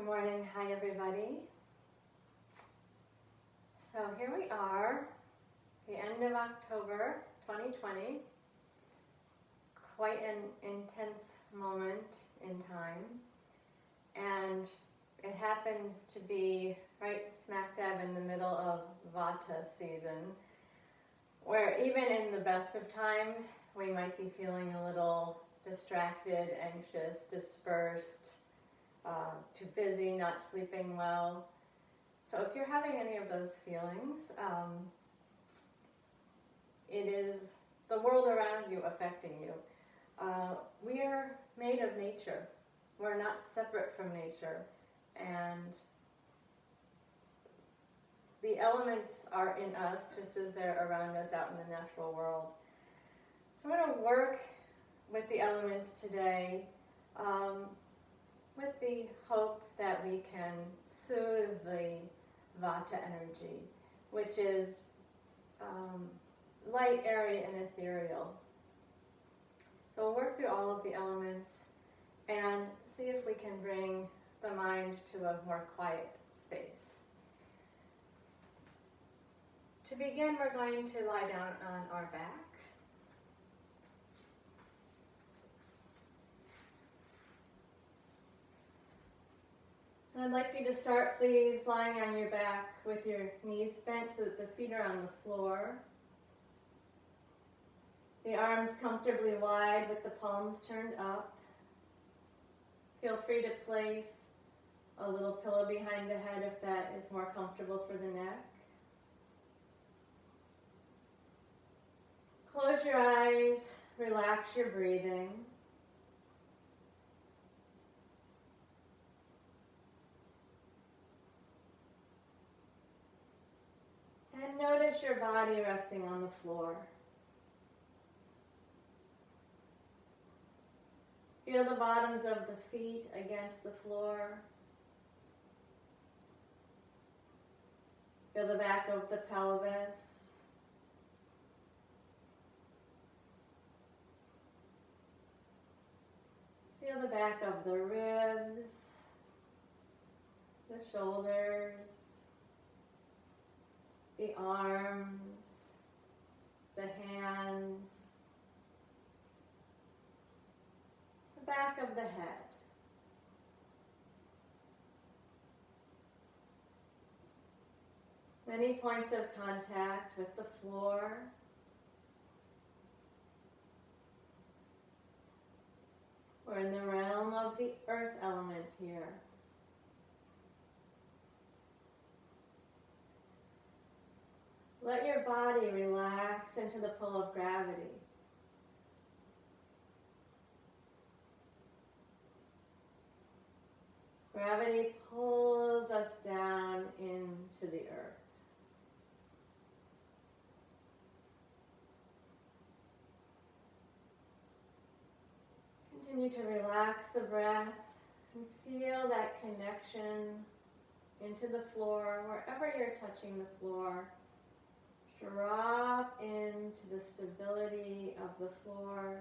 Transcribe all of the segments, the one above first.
morning. Hi, everybody. So here we are, the end of October 2020. Quite an intense moment in time. And it happens to be right smack dab in the middle of Vata season, where even in the best of times, we might be feeling a little distracted, anxious, dispersed, too busy, not sleeping well. So if you're having any of those feelings, it is the world around you affecting you. We are made of nature. We're not separate from nature. And the elements are in us just as they're around us out in the natural world. So I'm going to work with the elements today with the hope that we can soothe the Vata energy, which is light, airy, and ethereal. So we'll work through all of the elements and see if we can bring the mind to a more quiet space. To begin, we're going to lie down on our back. And I'd like you to start, please, lying on your back with your knees bent so that the feet are on the floor. The arms comfortably wide with the palms turned up. Feel free to place a little pillow behind the head if that is more comfortable for the neck. Close your eyes, relax your breathing. And notice your body resting on the floor. Feel the bottoms of the feet against the floor. Feel the back of the pelvis. Feel the back of the ribs, the shoulders, the arms, the hands, the back of the head. Many points of contact with the floor. We're in the realm of the earth element here. Let your body relax into the pull of gravity. Gravity pulls us down into the earth. Continue to relax the breath and feel that connection into the floor, wherever you're touching the floor. Drop into the stability of the floor.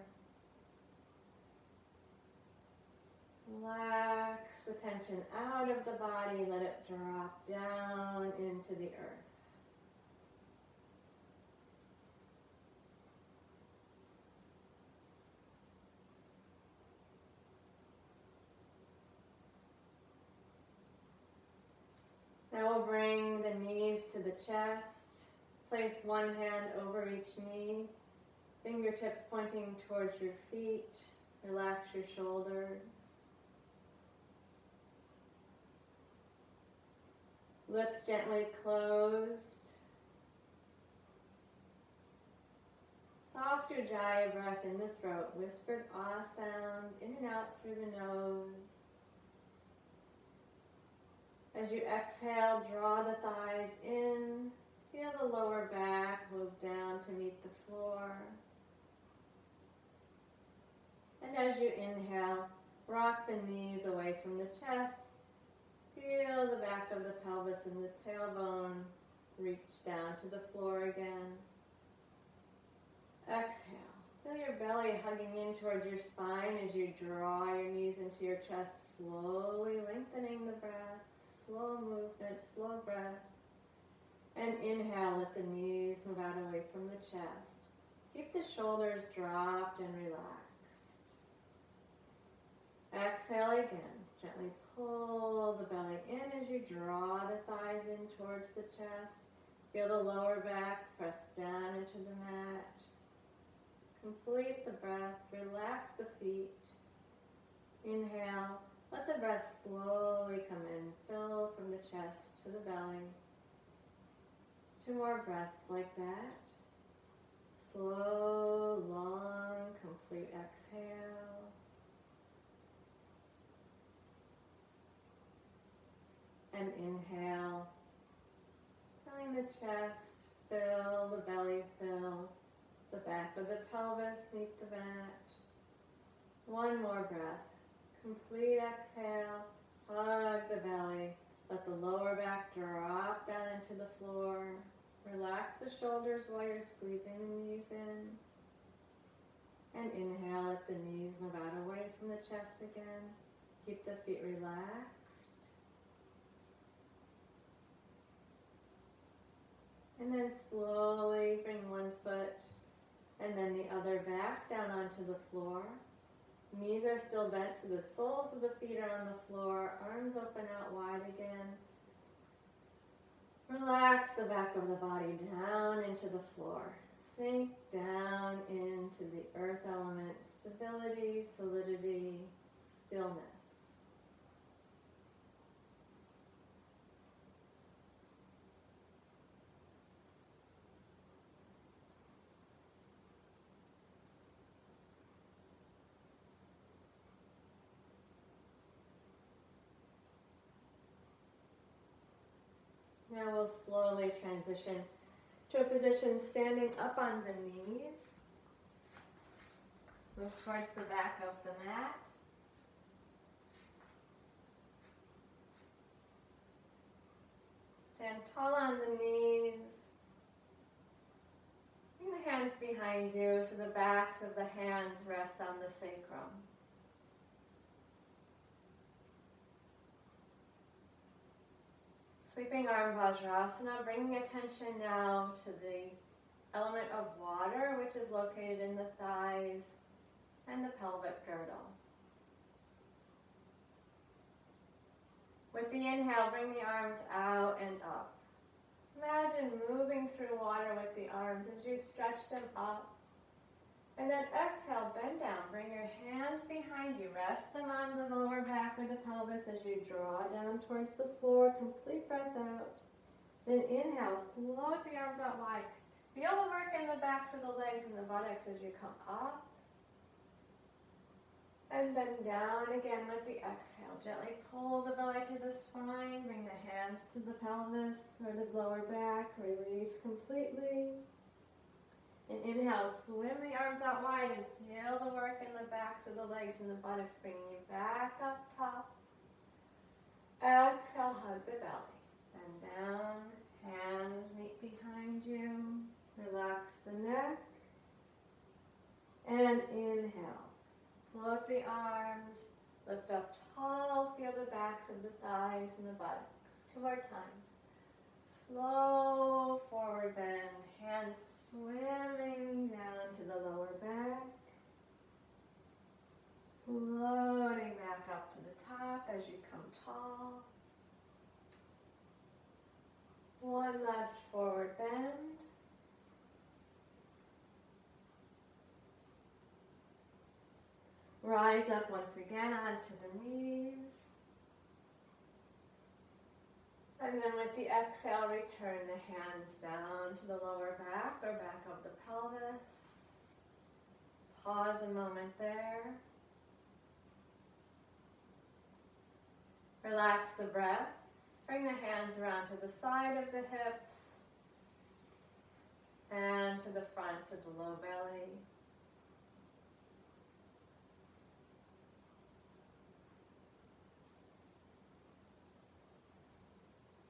Relax the tension out of the body, let it drop down into the earth. Now we'll bring the knees to the chest. Place one hand over each knee, fingertips pointing towards your feet. Relax your shoulders. Lips gently closed. Soft Ujjayi breath in the throat, whispered ah sound in and out through the nose. As you exhale, draw the thighs in. Feel the lower back move down to meet the floor. And as you inhale, rock the knees away from the chest. Feel the back of the pelvis and the tailbone reach down to the floor again. Exhale. Feel your belly hugging in towards your spine as you draw your knees into your chest, slowly lengthening the breath, slow movement, slow breath. And inhale, let the knees move out away from the chest. Keep the shoulders dropped and relaxed. Exhale again. Gently pull the belly in as you draw the thighs in towards the chest. Feel the lower back press down into the mat. Complete the breath. Relax the feet. Inhale. Let the breath slowly come in. Fill from the chest to the belly. 2 more breaths like that. Slow, long, complete exhale. And inhale. Filling the chest, fill the belly, fill the back of the pelvis, meet the mat. 1 more breath. Complete exhale. Hug the belly. Let the lower back drop down into the floor. Relax the shoulders while you're squeezing the knees in. And inhale, let the knees move out away from the chest again. Keep the feet relaxed. And then slowly bring 1 foot and then the other back down onto the floor. Knees are still bent, so the soles of the feet are on the floor. Arms open out wide again. Relax the back of the body down into the floor. Sink down into the earth element, stability, solidity, stillness. Now we'll slowly transition to a position standing up on the knees. Move towards the back of the mat. Stand tall on the knees. Bring the hands behind you so the backs of the hands rest on the sacrum. Sweeping arm Vajrasana, bringing attention now to the element of water, which is located in the thighs and the pelvic girdle. With the inhale, bring the arms out and up. Imagine moving through water with the arms as you stretch them up. And then exhale, bend down. Bring your hands behind you. Rest them on the lower back or the pelvis as you draw down towards the floor. Complete breath out. Then inhale, float the arms out wide. Feel the work in the backs of the legs and the buttocks as you come up. And bend down again with the exhale. Gently pull the belly to the spine. Bring the hands to the pelvis or the lower back. Release completely. And inhale, swim the arms out wide and feel the work in the backs of the legs and the buttocks, bringing you back up top. Exhale, hug the belly. Bend down, hands meet behind you. Relax the neck. And inhale. Float the arms, lift up tall, feel the backs of the thighs and the buttocks. 2 more times. Slow forward bend, hands swimming down to the lower back. Floating back up to the top as you come tall. 1 last forward bend. Rise up once again onto the knees. And then with the exhale, return the hands down to the lower back or back of the pelvis. Pause a moment there. Relax the breath. Bring the hands around to the side of the hips and to the front of the low belly.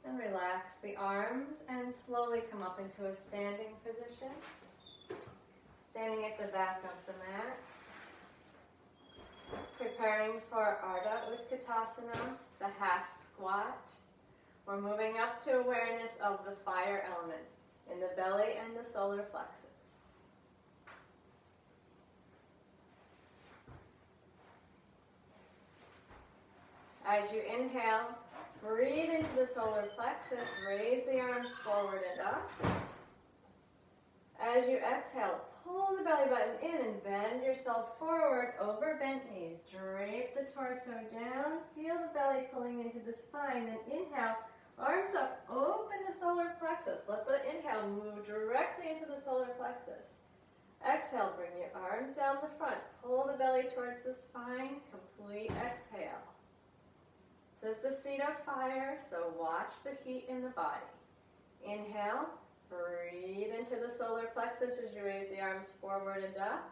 And relax the arms and slowly come up into a standing position. Standing at the back of the mat. Preparing for Ardha Utkatasana, the half squat. We're moving up to awareness of the fire element in the belly and the solar plexus. As you inhale, breathe into the solar plexus, raise the arms forward and up. As you exhale, pull the belly button in and bend yourself forward over bent knees. Drape the torso down, feel the belly pulling into the spine. Then inhale, arms up, open the solar plexus. Let the inhale move directly into the solar plexus. Exhale, bring your arms down the front. Pull the belly towards the spine. Complete exhale. This is the seat of fire, so watch the heat in the body. Inhale, breathe into the solar plexus as you raise the arms forward and up.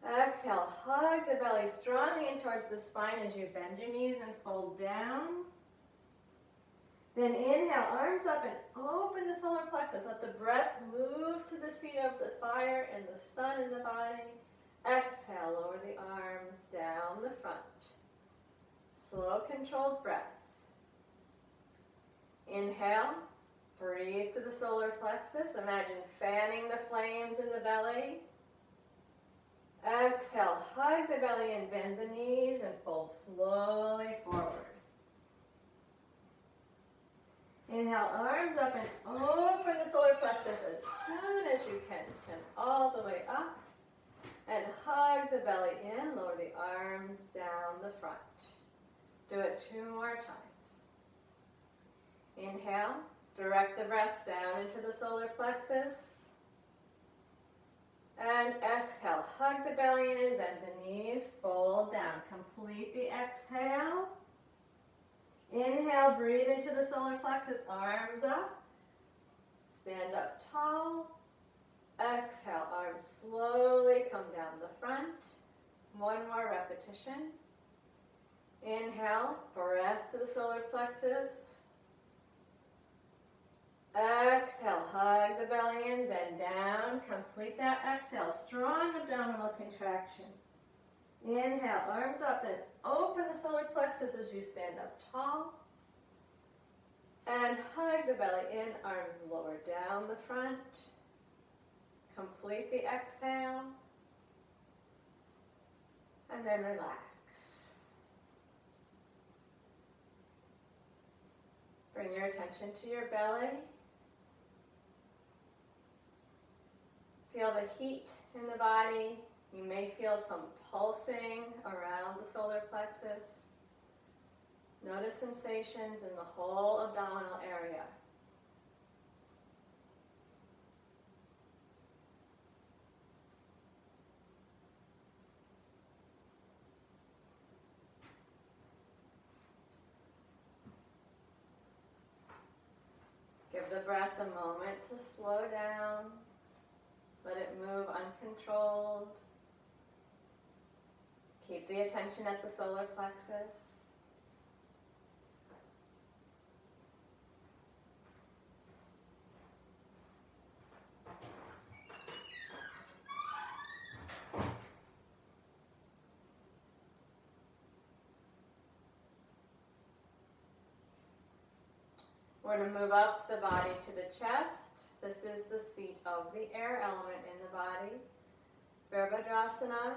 Exhale, hug the belly strongly in towards the spine as you bend your knees and fold down. Then inhale, arms up and open the solar plexus. Let the breath move to the seat of the fire and the sun in the body. Exhale, lower the arms down the front. Slow, controlled breath. Inhale, breathe to the solar plexus. Imagine fanning the flames in the belly. Exhale, hug the belly and bend the knees and fold slowly forward. Inhale, arms up and open the solar plexus as soon as you can. Stand all the way up and hug the belly in. Lower the arms down the front. Do it 2 more times. Inhale, direct the breath down into the solar plexus. And exhale, hug the belly in and bend the knees, fold down. Complete the exhale. Inhale, breathe into the solar plexus, arms up. Stand up tall. Exhale, arms slowly come down the front. 1 more repetition. Inhale, breath to the solar plexus. Exhale, hug the belly in, bend down. Complete that exhale, strong abdominal contraction. Inhale, arms up, then open the solar plexus as you stand up tall. And hug the belly in, arms lower down the front. Complete the exhale. And then relax. Bring your attention to your belly. Feel the heat in the body. You may feel some pulsing around the solar plexus. Notice sensations in the whole abdominal area. Give the breath a moment to slow down. Let it move uncontrolled. Keep the attention at the solar plexus. We're going to move up the body to the chest. This is the seat of the air element in the body. Virabhadrasana,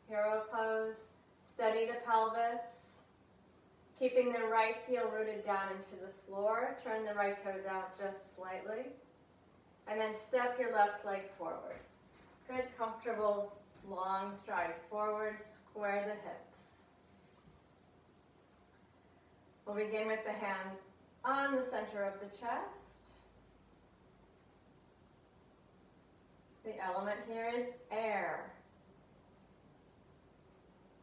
hero pose, steady the pelvis. Keeping the right heel rooted down into the floor. Turn the right toes out just slightly. And then step your left leg forward. Good, comfortable, long stride forward. Square the hips. We'll begin with the hands on the center of the chest. The element here is air.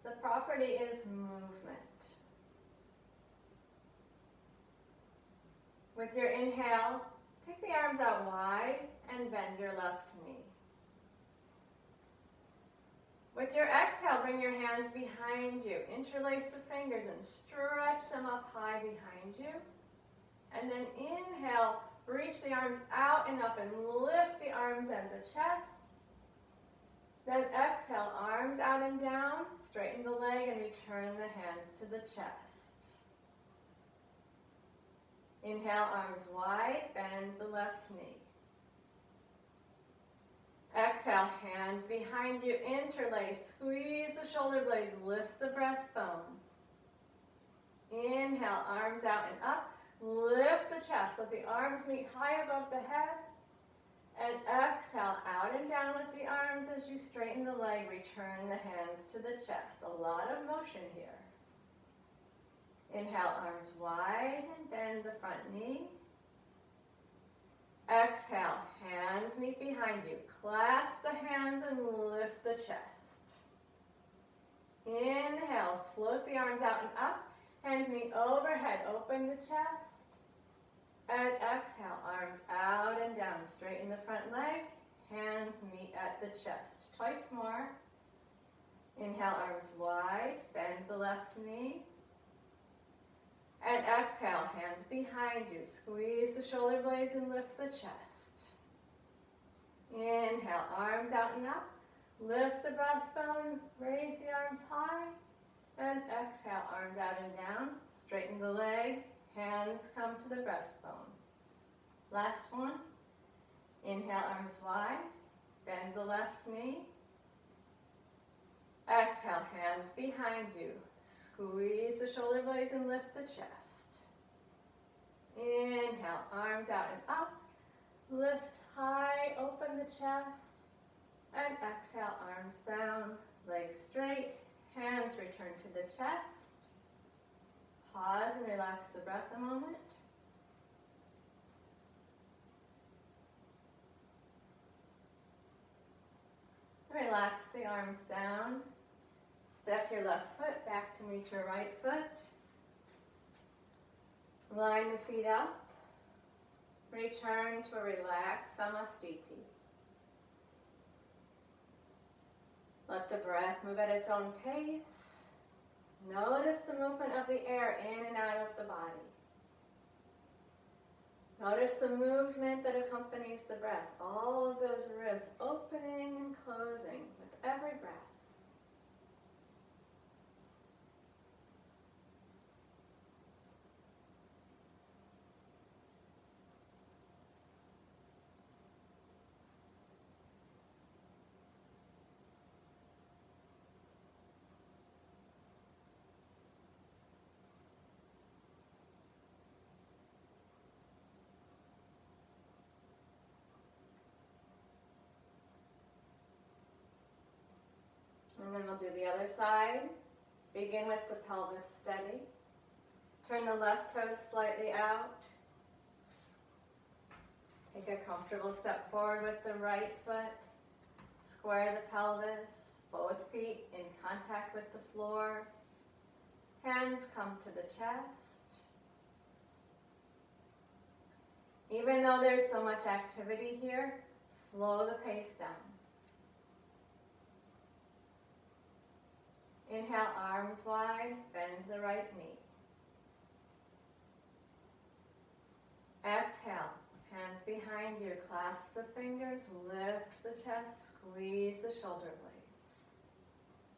The property is movement. With your inhale, take the arms out wide and bend your left knee. With your exhale, bring your hands behind you. Interlace the fingers and stretch them up high behind you. And then inhale, reach the arms out and up and lift the arms and the chest. Then exhale, arms out and down, straighten the leg and return the hands to the chest. Inhale, arms wide, bend the left knee. Exhale, hands behind you, interlace, squeeze the shoulder blades, lift the breastbone. Inhale, arms out and up, lift the chest, let the arms meet high above the head. And exhale, out and down with the arms as you straighten the leg, return the hands to the chest. A lot of motion here. Inhale, arms wide and bend the front knee. Exhale, hands meet behind you. Clasp the hands and lift the chest. Inhale, float the arms out and up. Hands meet overhead, open the chest. And exhale, arms out and down. Straighten the front leg. Hands meet at the chest. Twice more. Inhale, arms wide. Bend the left knee. And exhale, hands behind you. Squeeze the shoulder blades and lift the chest. Inhale, arms out and up. Lift the breastbone. Raise the arms high. And exhale, arms out and down. Straighten the leg. Hands come to the breastbone. Last one. Inhale, arms wide. Bend the left knee. Exhale, hands behind you. Squeeze the shoulder blades and lift the chest. Inhale, arms out and up. Lift high, open the chest. And exhale, arms down, legs straight. Hands return to the chest. Pause and relax the breath a moment. Relax the arms down. Step your left foot back to meet your right foot. Line the feet up. Return to a relaxed samastiti. Let the breath move at its own pace. Notice the movement of the air in and out of the body. Notice the movement that accompanies the breath. All of those ribs opening and closing with every breath. And then we'll do the other side. Begin with the pelvis steady. Turn the left toes slightly out. Take a comfortable step forward with the right foot. Square the pelvis, both feet in contact with the floor. Hands come to the chest. Even though there's so much activity here, slow the pace down. Inhale, arms wide, bend the right knee. Exhale, hands behind you, clasp the fingers, lift the chest, squeeze the shoulder blades.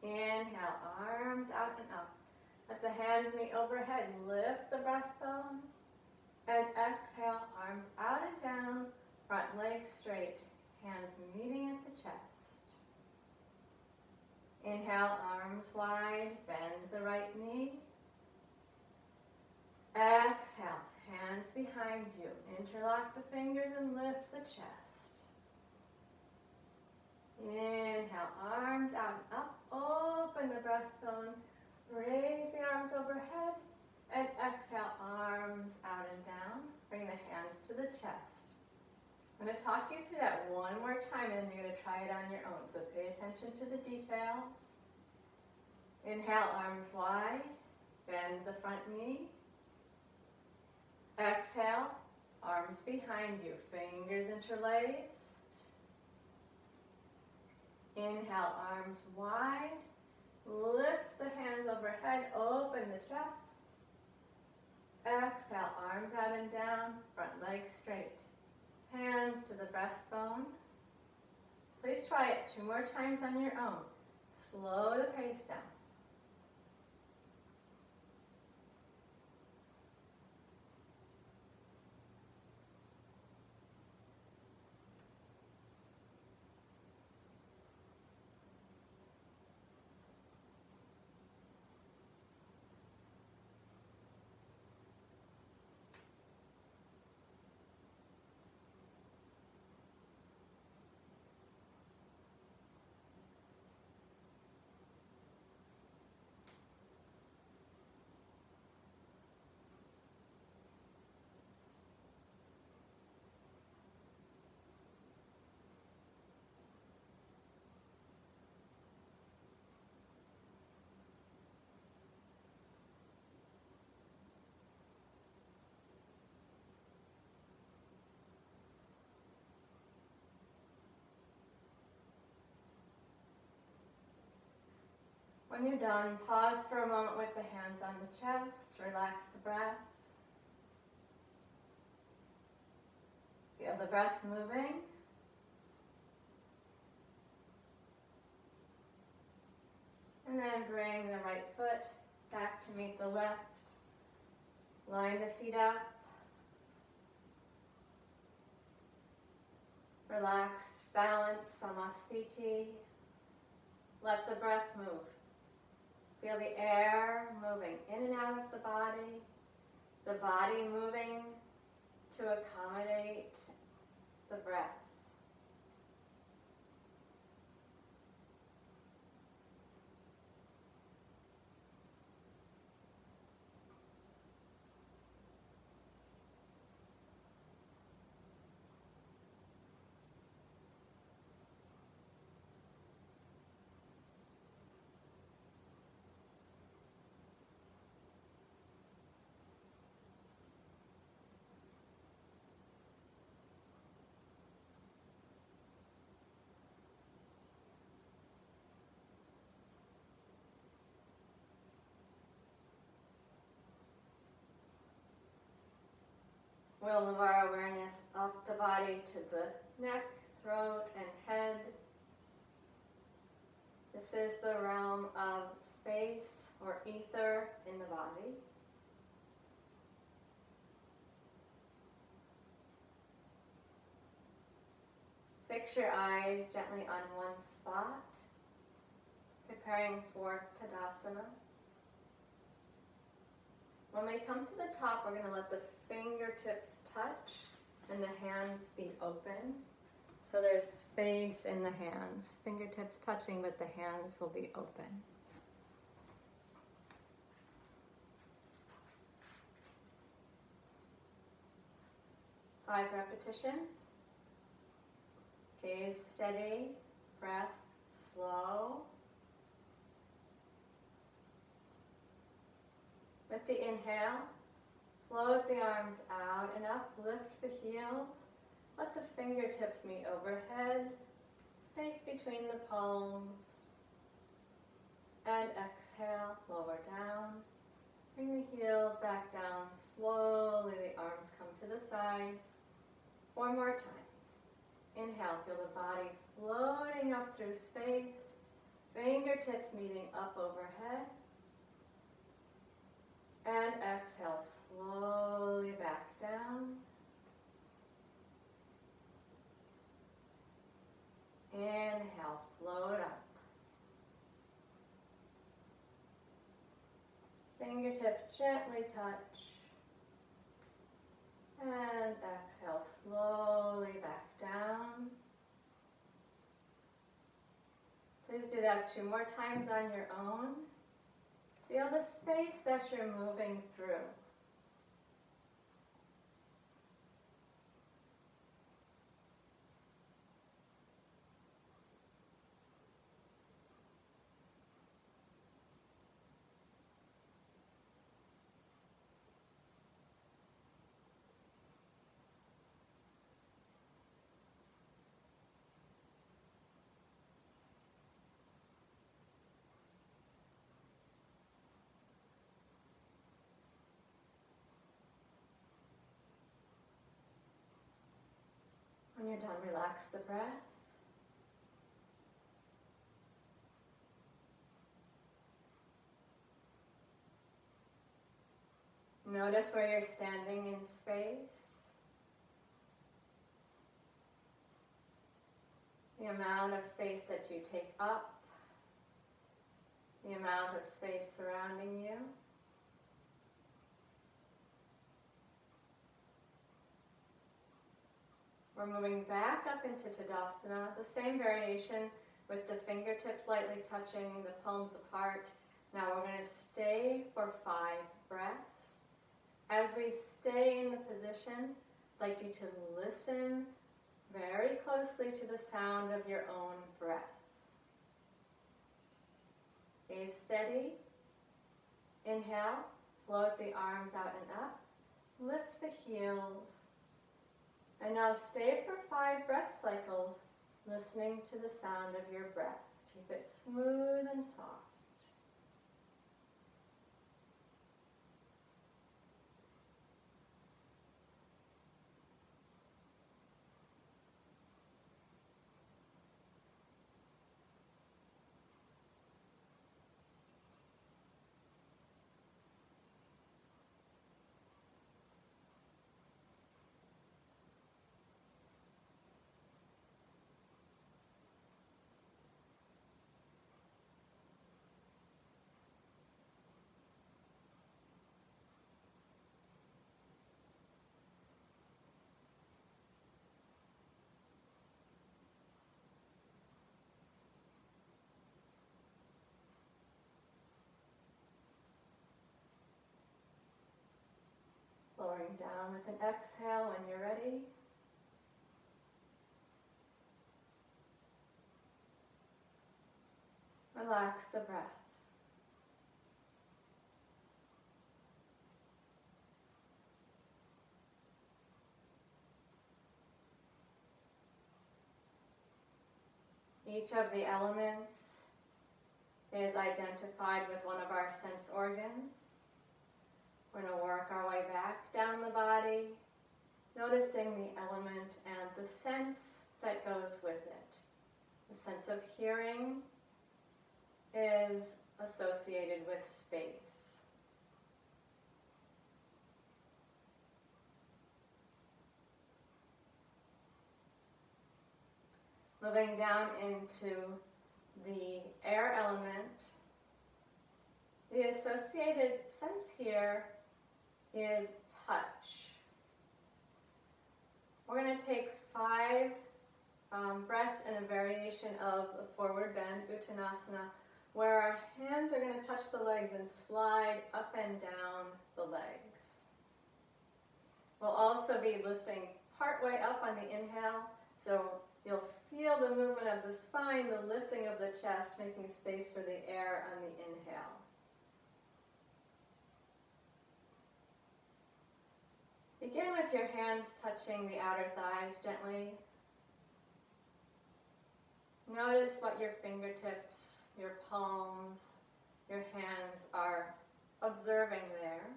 Inhale, arms out and up. Let the hands meet overhead, lift the breastbone. And exhale, arms out and down, front leg straight, hands meeting at the chest. Inhale, arms wide, bend the right knee. Exhale, hands behind you. Interlock the fingers and lift the chest. Inhale, arms out and up. Open the breastbone. Raise the arms overhead. And exhale, arms out and down. Bring the hands to the chest. I'm going to talk you through that one more time, and then you're going to try it on your own. So pay attention to the details. Inhale, arms wide. Bend the front knee. Exhale, arms behind you. Fingers interlaced. Inhale, arms wide. Lift the hands overhead. Open the chest. Exhale, arms out and down. Front leg straight. Hands to the breastbone. Please try it 2 more times on your own. Slow the pace down. When you're done, pause for a moment with the hands on the chest. Relax the breath. Feel the breath moving. And then bring the right foot back to meet the left. Line the feet up. Relaxed, balanced, samastiti. Let the breath move. Feel the air moving in and out of the body moving to accommodate the breath. We'll move our awareness up the body to the neck, throat, and head. This is the realm of space or ether in the body. Fix your eyes gently on one spot, preparing for Tadasana. When we come to the top, we're going to let the fingertips touch and the hands be open. So there's space in the hands. Fingertips touching, but the hands will be open. Five repetitions. Gaze steady, breath slow. With the inhale, float the arms out and up, lift the heels. Let the fingertips meet overhead, space between the palms. And exhale, lower down. Bring the heels back down. Slowly the arms come to the sides. 4 more times. Inhale, feel the body floating up through space. Fingertips meeting up overhead. And exhale, slowly back down. Inhale, float up. Fingertips gently touch. And exhale, slowly back down. Please do that 2 more times on your own. Feel the space that you're moving through. you're done, relax the breath. Notice where you're standing in space. The amount of space that you take up. The amount of space surrounding you. We're moving back up into Tadasana, the same variation with the fingertips lightly touching, the palms apart. Now we're going to stay for 5 breaths. As we stay in the position, I'd like you to listen very closely to the sound of your own breath. Gaze steady. Inhale, float the arms out and up. Lift the heels. And now stay for 5 breath cycles, listening to the sound of your breath. Keep it smooth and soft. Lowering down with an exhale when you're ready. Relax the breath. Each of the elements is identified with one of our sense organs. We're going to work our way back down the body, noticing the element and the sense that goes with it. The sense of hearing is associated with space. Moving down into the air element, the associated sense here is touch. We're going to take 5 breaths in a variation of a forward bend, Uttanasana, where our hands are going to touch the legs and slide up and down the legs. We'll also be lifting partway up on the inhale, so you'll feel the movement of the spine, the lifting of the chest, making space for the air on the inhale. Begin with your hands touching the outer thighs gently. Notice what your fingertips, your palms, your hands are observing there.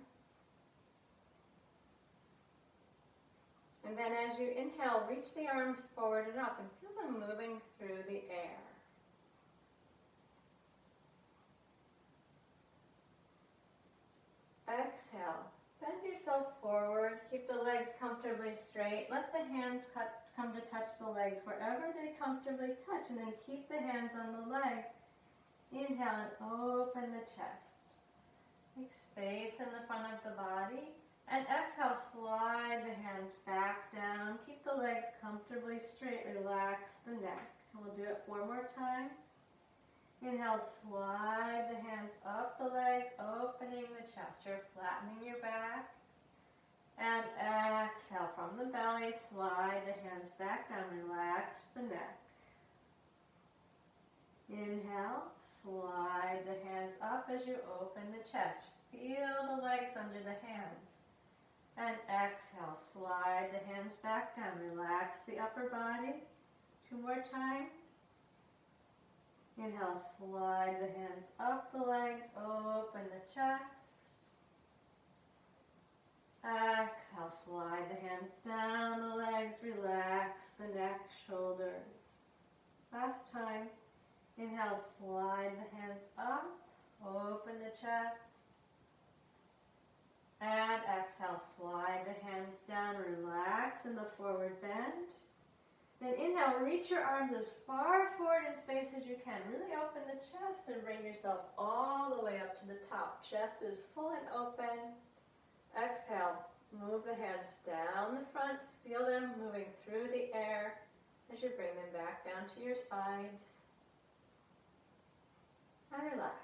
And then as you inhale, reach the arms forward and up and feel them moving through the air. Exhale. Bend yourself forward, keep the legs comfortably straight. Let the hands come to touch the legs wherever they comfortably touch, and then keep the hands on the legs. Inhale and open the chest. Make space in the front of the body. And exhale, slide the hands back down. Keep the legs comfortably straight. Relax the neck. And we'll do it 4 more times. Inhale, slide the hands up the legs, opening the chest. You're flattening your back. And exhale from the belly, slide the hands back down, relax the neck. Inhale, slide the hands up as you open the chest. Feel the legs under the hands. And exhale, slide the hands back down, relax the upper body. 2 more times. Inhale, slide the hands up the legs, open the chest. Exhale, slide the hands down the legs, relax the neck, shoulders. Last time. Inhale, slide the hands up, open the chest. And exhale, slide the hands down, relax in the forward bend. Then inhale, reach your arms as far forward in space as you can. Really open the chest and bring yourself all the way up to the top. Chest is full and open. Exhale, move the hands down the front. Feel them moving through the air as you bring them back down to your sides. And relax.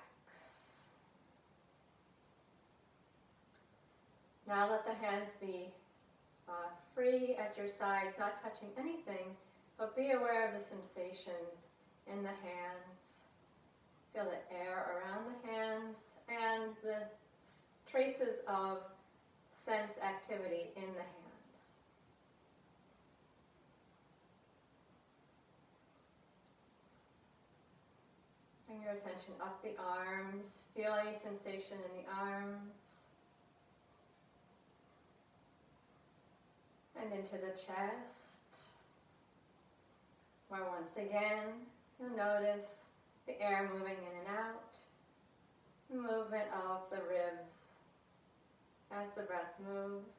Now let the hands be free at your sides, not touching anything, but be aware of the sensations in the hands. Feel the air around the hands and the traces of sense activity in the hands. Bring your attention up the arms. Feel any sensation in the arms. And into the chest, where once again you'll notice the air moving in and out, the movement of the ribs as the breath moves.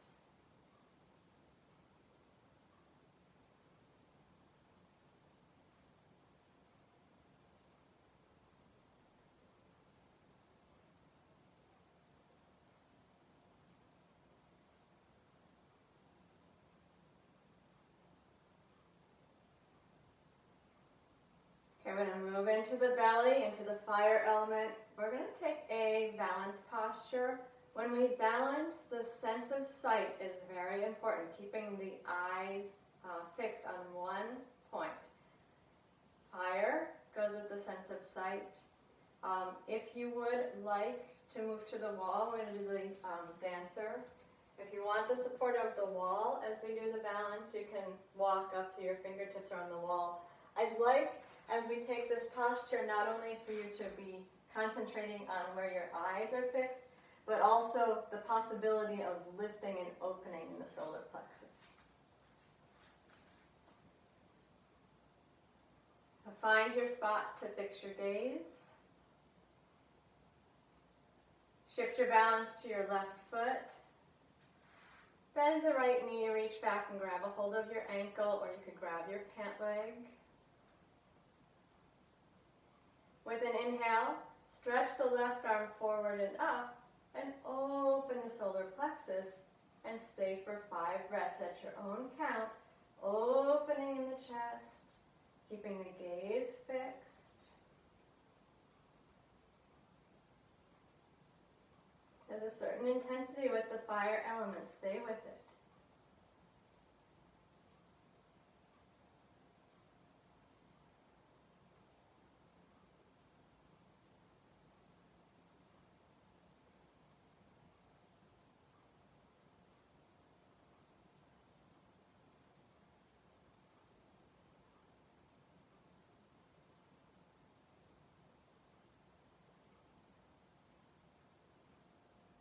Okay, we're going to move into the belly, into the fire element. We're going to take a balanced posture. When we balance, the sense of sight is very important, keeping the eyes fixed on one point. Fire goes with the sense of sight. If you would like to move to the wall, we're going to do the dancer. If you want the support of the wall as we do the balance, you can walk up so your fingertips are on the wall. I'd like, as we take this posture, not only for you to be concentrating on where your eyes are fixed, but also the possibility of lifting and opening in the solar plexus. Find your spot to fix your gaze. Shift your balance to your left foot. Bend the right knee, reach back and grab a hold of your ankle, or you could grab your pant leg. With an inhale, stretch the left arm forward and up, and open the solar plexus, and stay for 5 breaths at your own count, opening in the chest, keeping the gaze fixed. There's a certain intensity with the fire element, stay with it.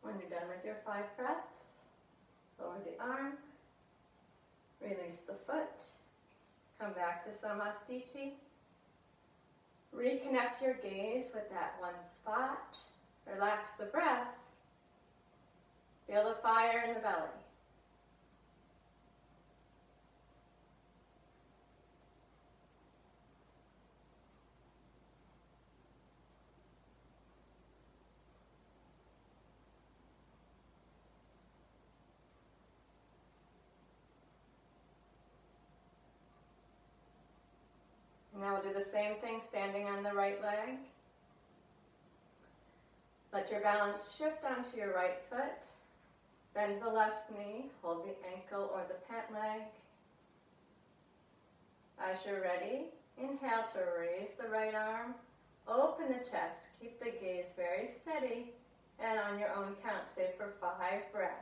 When you're done with your 5 breaths, lower the arm, release the foot, come back to Samastiti. Reconnect your gaze with that one spot. Relax the breath. Feel the fire in the belly. Now we'll do the same thing standing on the right leg. Let your balance shift onto your right foot. Bend the left knee, hold the ankle or the pant leg. As you're ready, inhale to raise the right arm, open the chest, keep the gaze very steady, and on your own count, stay for 5 breaths.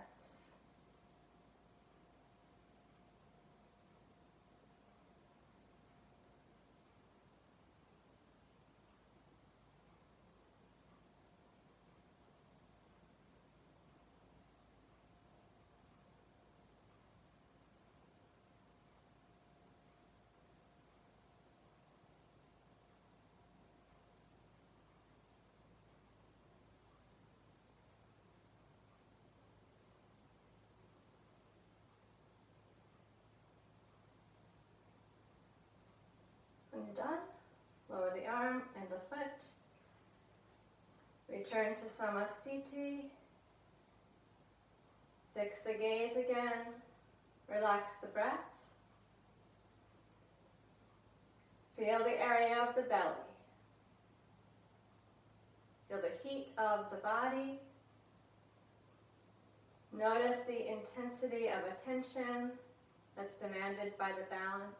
Return to Samastiti. Fix the gaze again. Relax the breath. Feel the area of the belly. Feel the heat of the body. Notice the intensity of attention that's demanded by the balance.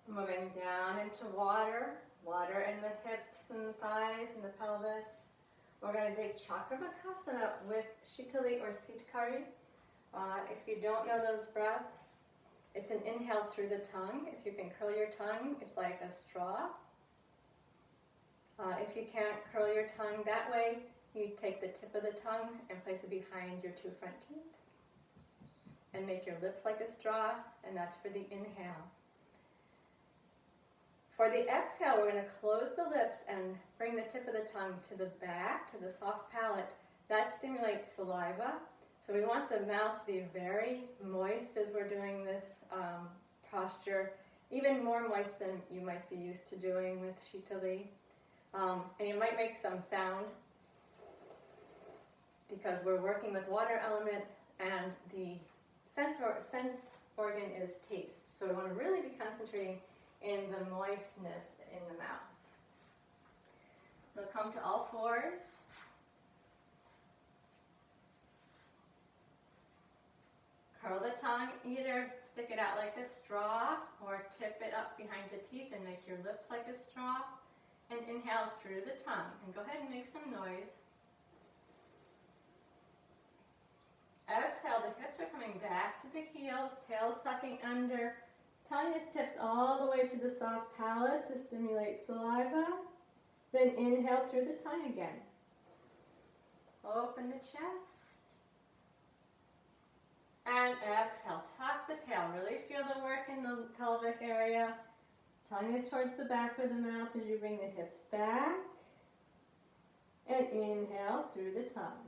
Moving down into water in the hips and the thighs and the pelvis. We're going to take Chakravakasana with Shitali or Sitkari. If you don't know those breaths, it's an inhale through the tongue. If you can curl your tongue, it's like a straw. If you can't curl your tongue that way, you take the tip of the tongue and place it behind your two front teeth. And make your lips like a straw, and that's for the inhale. For the exhale, we're going to close the lips and bring the tip of the tongue to the back, to the soft palate. That stimulates saliva. So we want the mouth to be very moist as we're doing this posture, even more moist than you might be used to doing with Shitali. And you might make some sound because we're working with water element and the sense organ is taste. So we want to really be concentrating in the moistness in the mouth. We'll come to all fours. Curl the tongue, either stick it out like a straw or tip it up behind the teeth and make your lips like a straw. And inhale through the tongue. And go ahead and make some noise. Exhale, the hips are coming back to the heels, tail's tucking under. Tongue is tipped all the way to the soft palate to stimulate saliva. Then inhale through the tongue again. Open the chest. And exhale, tuck the tail. Really feel the work in the pelvic area. Tongue is towards the back of the mouth as you bring the hips back. And inhale through the tongue.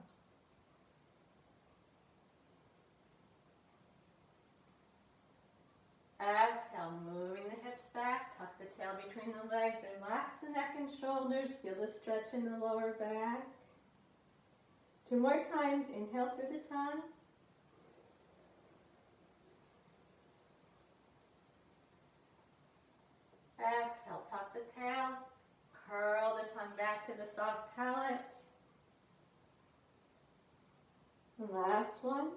Exhale, moving the hips back, tuck the tail between the legs, relax the neck and shoulders, feel the stretch in the lower back. 2 more times, inhale through the tongue. Exhale, tuck the tail, curl the tongue back to the soft palate. The last one.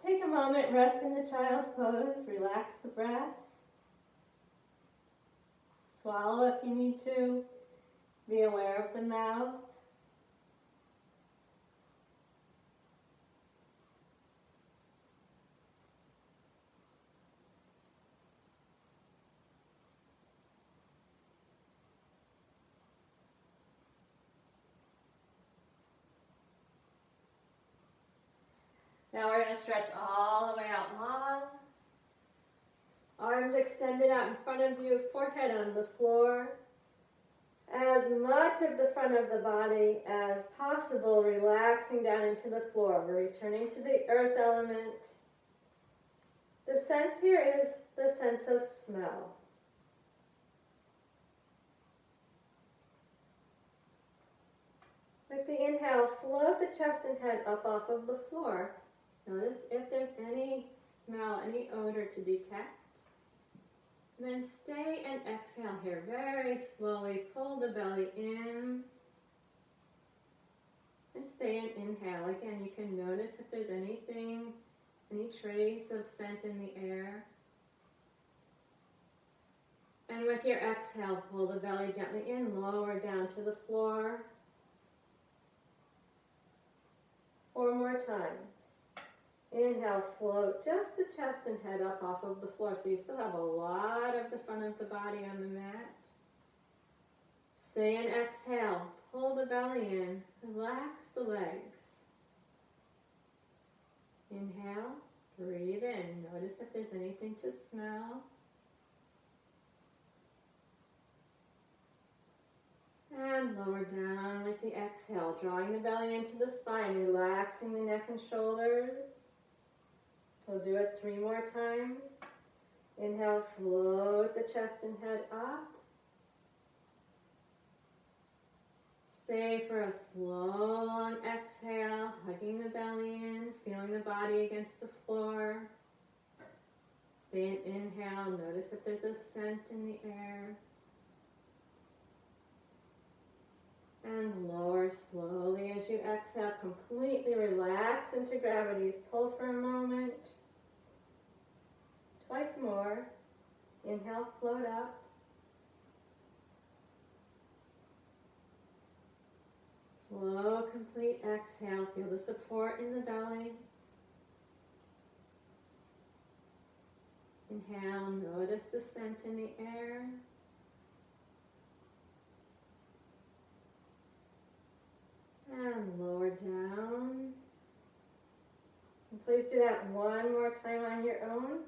Take a moment, rest in the child's pose, relax the breath. Swallow if you need to. Be aware of the mouth. Now we're going to stretch all the way out long. Arms extended out in front of you, forehead on the floor. As much of the front of the body as possible, relaxing down into the floor. We're returning to the earth element. The sense here is the sense of smell. With the inhale, float the chest and head up off of the floor. Notice if there's any smell, any odor to detect. And then stay and exhale here. Very slowly pull the belly in. And stay and inhale. Again, you can notice if there's anything, any trace of scent in the air. And with your exhale, pull the belly gently in, lower down to the floor. 4 more times. Inhale, float just the chest and head up off of the floor. So you still have a lot of the front of the body on the mat. Stay and exhale. Pull the belly in. Relax the legs. Inhale. Breathe in. Notice if there's anything to smell. And lower down with the exhale, drawing the belly into the spine, relaxing the neck and shoulders. We'll do it 3 more times. Inhale, float the chest and head up. Stay for a slow, long exhale, hugging the belly in, feeling the body against the floor. Stay and inhale, notice if there's a scent in the air. And lower slowly as you exhale, completely relax into gravity's pull for a moment. Twice more. Inhale, float up. Slow, complete exhale. Feel the support in the belly. Inhale, notice the scent in the air. And lower down. And please do that 1 more time on your own.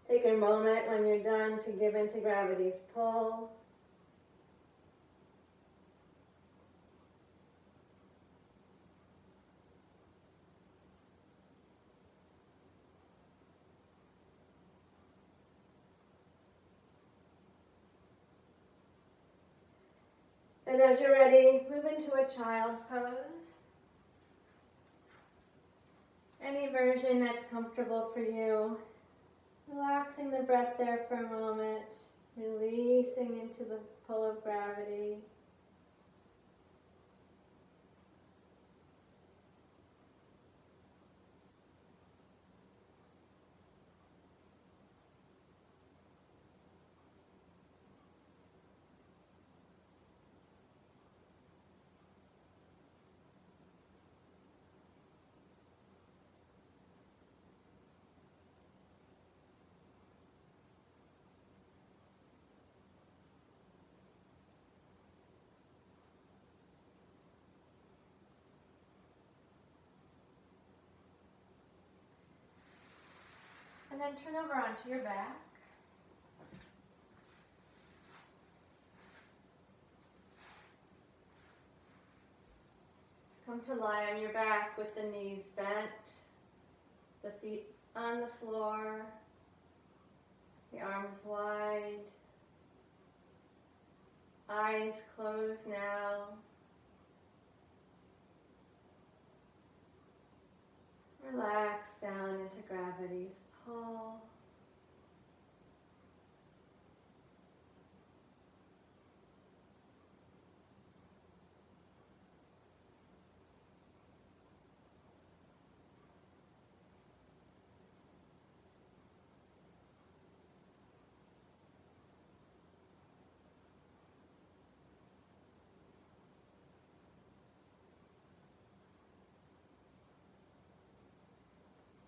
Take a moment when you're done to give into gravity's pull. And as you're ready, move into a child's pose. Any version that's comfortable for you. Relaxing the breath there for a moment, releasing into the pull of gravity. And then turn over onto your back. Come to lie on your back with the knees bent, the feet on the floor, the arms wide, eyes closed now. Relax down into gravity's pull.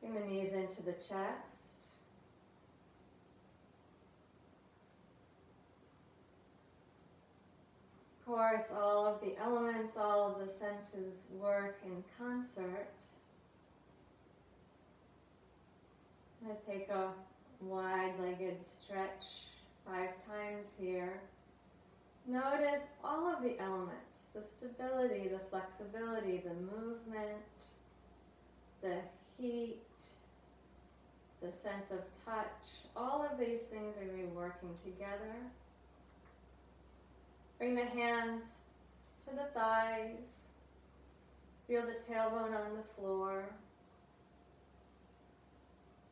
Bring the knees into the chest. Of course, all of the elements, all of the senses work in concert. I'm going to take a wide-legged stretch 5 times here. Notice all of the elements, the stability, the flexibility, the movement, the heat, the sense of touch. All of these things are really working together. Bring the hands to the thighs. Feel the tailbone on the floor.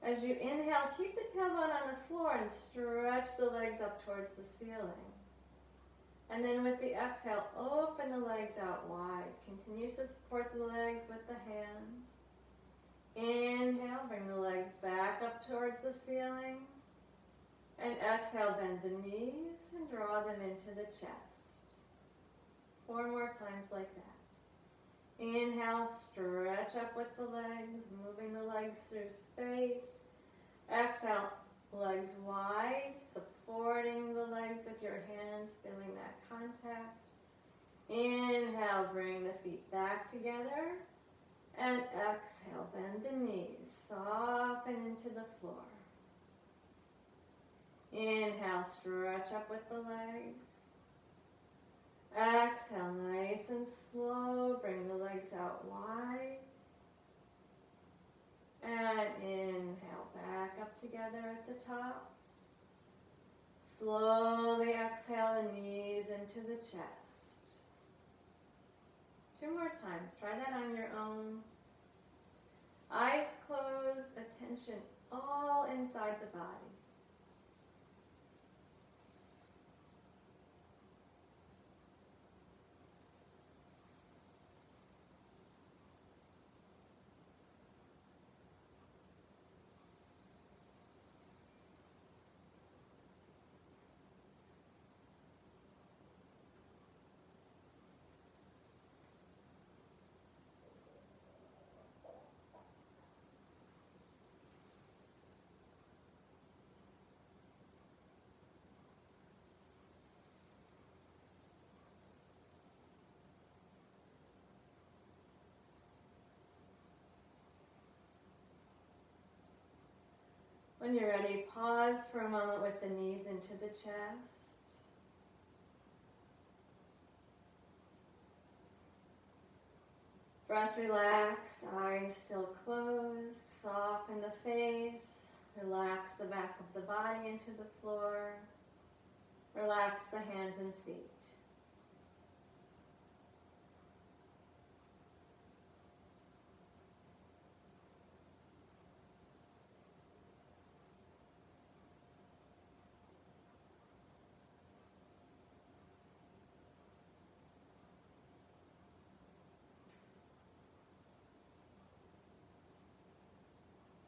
As you inhale, keep the tailbone on the floor and stretch the legs up towards the ceiling. And then with the exhale, open the legs out wide. Continue to support the legs with the hands. Inhale, bring the legs back up towards the ceiling. And exhale, bend the knees and draw them into the chest. 4 more times like that. Inhale, stretch up with the legs, moving the legs through space. Exhale, legs wide, supporting the legs with your hands, feeling that contact. Inhale, bring the feet back together. And exhale, bend the knees, soften into the floor. Inhale, stretch up with the legs. Exhale, nice and slow, bring the legs out wide. And inhale, back up together at the top. Slowly exhale the knees into the chest. 2 more times, try that on your own. Eyes closed, attention all inside the body. When you're ready, pause for a moment with the knees into the chest. Breath relaxed, eyes still closed. Soften the face. Relax the back of the body into the floor. Relax the hands and feet.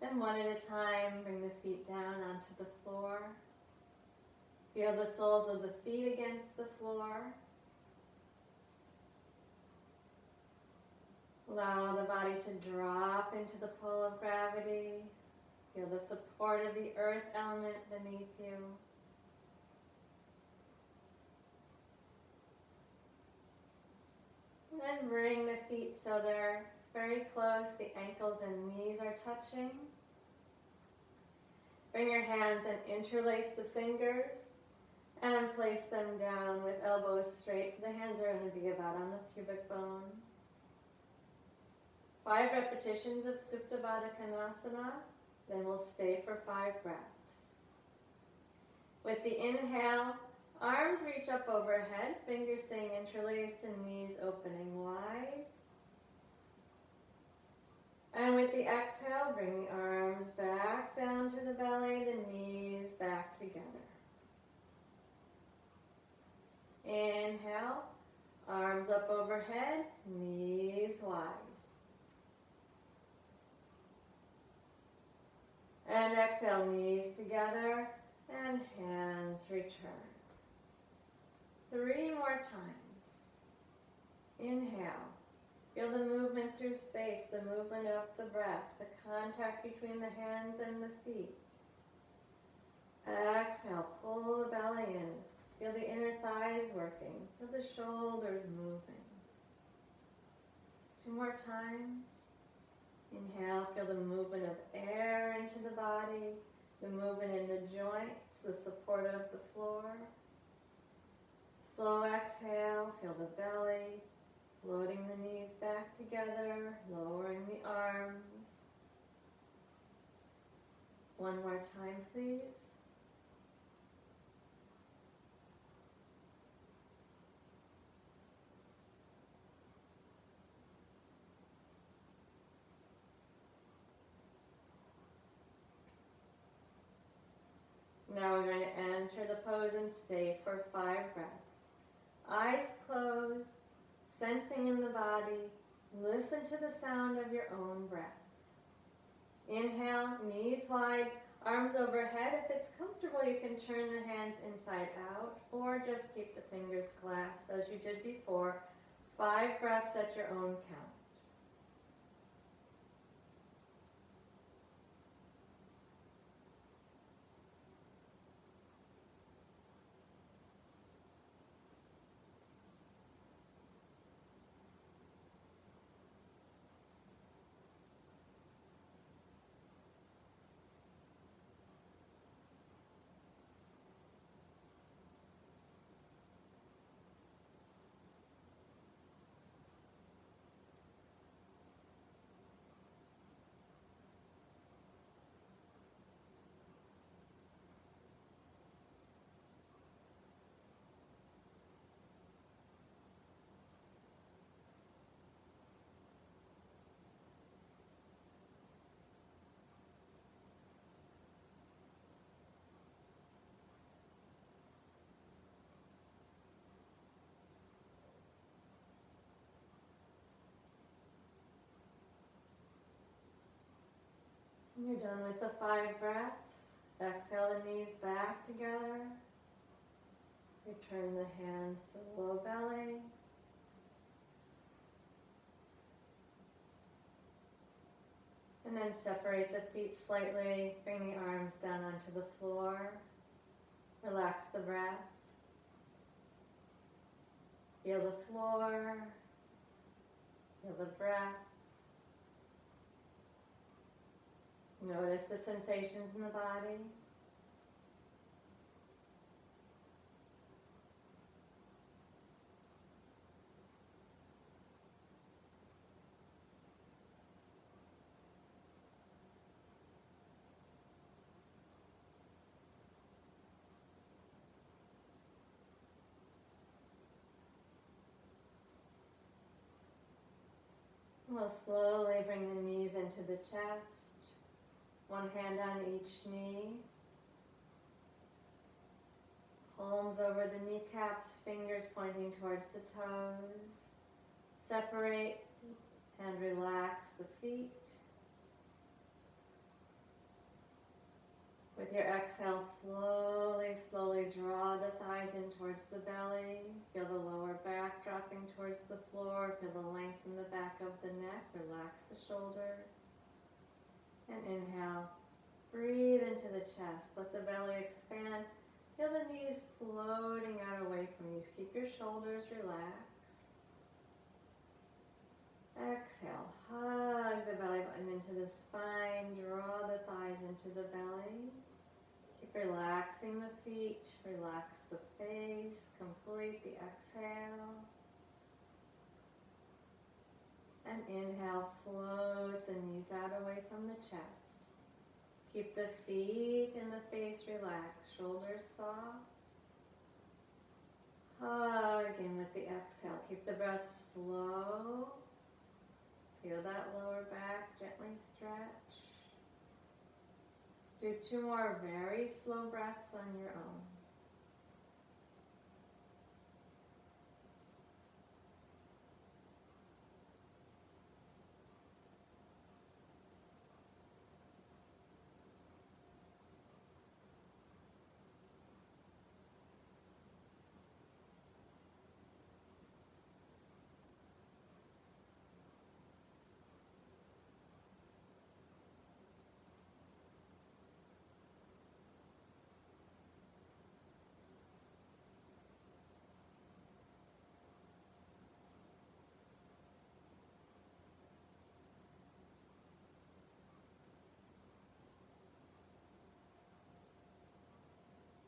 Then one at a time, bring the feet down onto the floor. Feel the soles of the feet against the floor. Allow the body to drop into the pull of gravity. Feel the support of the earth element beneath you. And then bring the feet so they're very close, the ankles and knees are touching. Bring your hands and interlace the fingers and place them down with elbows straight so the hands are going to be about on the pubic bone. 5 repetitions of Supta Baddha Konasana, then we'll stay for 5 breaths. With the inhale, arms reach up overhead, fingers staying interlaced and knees opening wide. And with the exhale, bring the arms back down to the belly, the knees back together. Inhale, arms up overhead, knees wide. And exhale, knees together and hands return. 3 more times. Inhale. Feel the movement through space, the movement of the breath, the contact between the hands and the feet. Exhale, pull the belly in. Feel the inner thighs working. Feel the shoulders moving. 2 more times. Inhale, feel the movement of air into the body, the movement in the joints, the support of the floor. Slow exhale, feel the belly, floating the knees back together, lowering the arms. 1 more time, please. pose and stay for 5 breaths. Eyes closed, sensing in the body. Listen to the sound of your own breath. Inhale, knees wide, arms overhead. If it's comfortable, you can turn the hands inside out or just keep the fingers clasped as you did before. 5 breaths at your own count. When you're done with the 5 breaths, exhale the knees back together. Return the hands to the low belly. And then separate the feet slightly. Bring the arms down onto the floor. Relax the breath. Feel the floor. Feel the breath. Notice the sensations in the body. We'll slowly bring the knees into the chest, one hand on each knee, palms over the kneecaps, fingers pointing towards the toes. Separate and relax the feet. With your exhale, slowly draw the thighs in towards the belly. Feel the lower back dropping towards the floor. Feel the length in the back of the neck. Relax the shoulders. And inhale. Breathe into the chest. Let the belly expand. Feel the knees floating out away from you. Keep your shoulders relaxed. Exhale. Hug the belly button into the spine. Draw the thighs into the belly. Keep relaxing the feet, relax the face, complete the exhale. And inhale, float the knees out away from the chest. Keep the feet and the face relaxed, shoulders soft. Hug in with the exhale. Keep the breath slow. Feel that lower back gently stretch. Do 2 more very slow breaths on your own.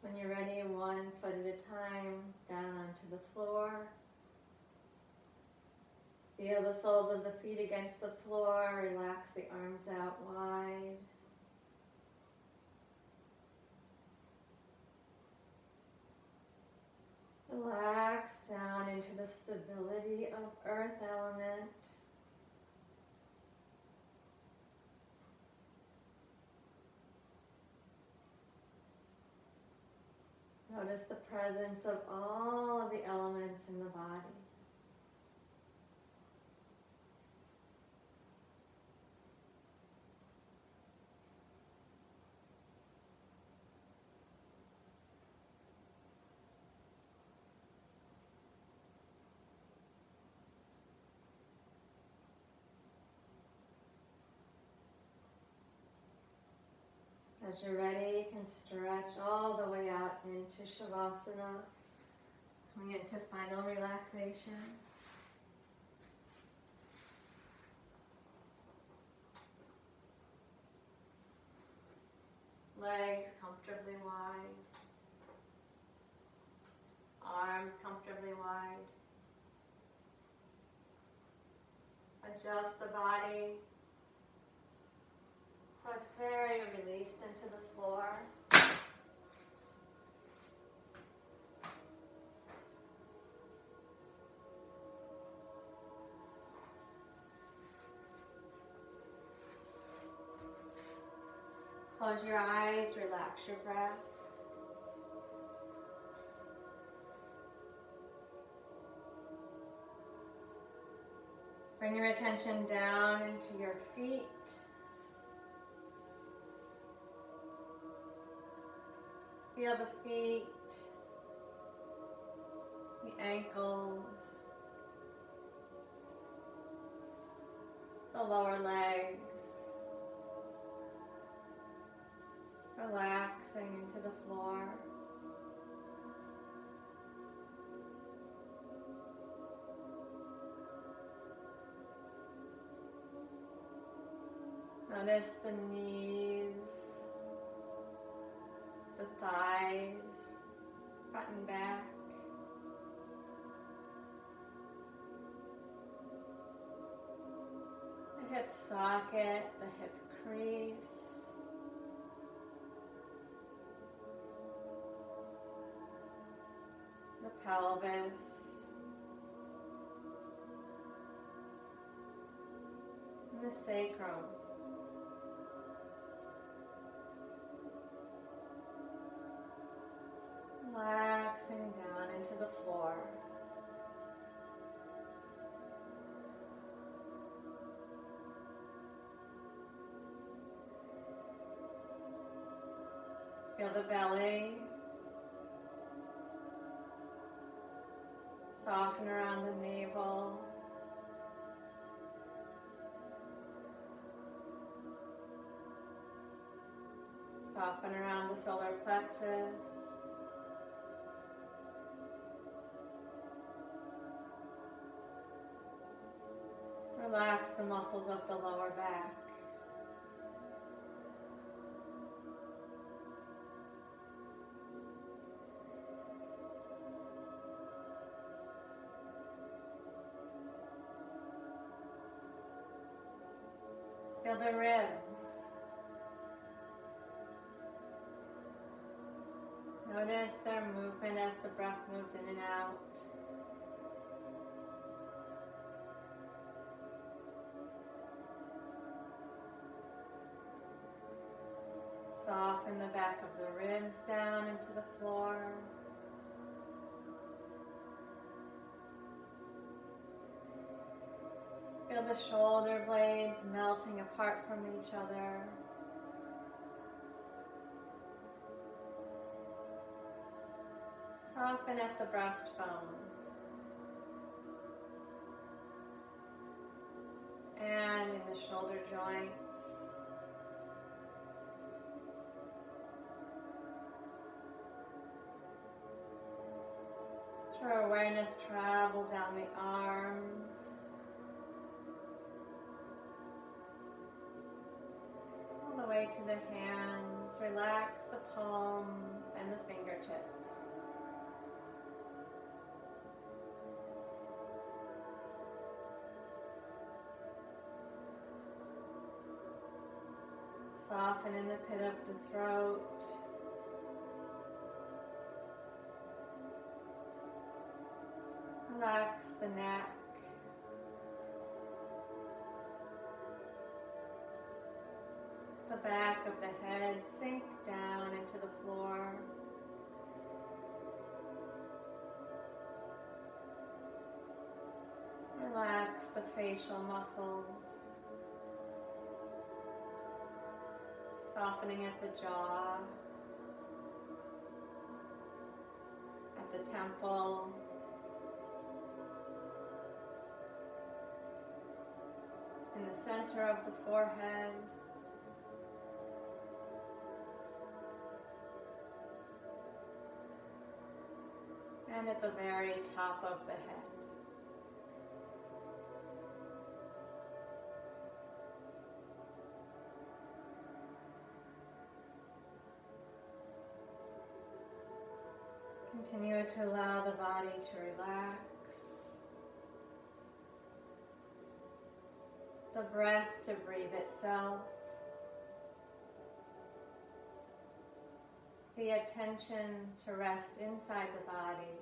When you're ready, 1 foot at a time, down onto the floor. Feel the soles of the feet against the floor. Relax the arms out wide. Relax down into the stability of earth element. Notice the presence of all of the elements in the body. As you're ready, you can stretch all the way out into Shavasana, coming into final relaxation. Legs comfortably wide, arms comfortably wide. Adjust the body so it's very released into the floor. Close your eyes, relax your breath. Bring your attention down into your feet. Feel the feet, the ankles, the lower legs, relaxing into the floor. Notice the knees, the thighs, front and back. The hip socket, the hip crease. The pelvis. And the sacrum. Relaxing down into the floor. Feel the belly. Soften around the navel. Soften around the solar plexus. Relax the muscles of the lower back. Feel the ribs. Notice their movement as the breath moves in and out. Soften the back of the ribs down into the floor. Feel the shoulder blades melting apart from each other. Soften at the breastbone. And in the shoulder joints. Let your awareness travel down the arms. All the way to the hands. Relax the palms and the fingertips. Soften in the pit of the throat. Relax the neck. The back of the head sink down into the floor. Relax the facial muscles, softening at the jaw, at the temple, in the center of the forehead, and at the very top of the head. Continue to allow the body to relax, the breath to breathe itself, the attention to rest inside the body.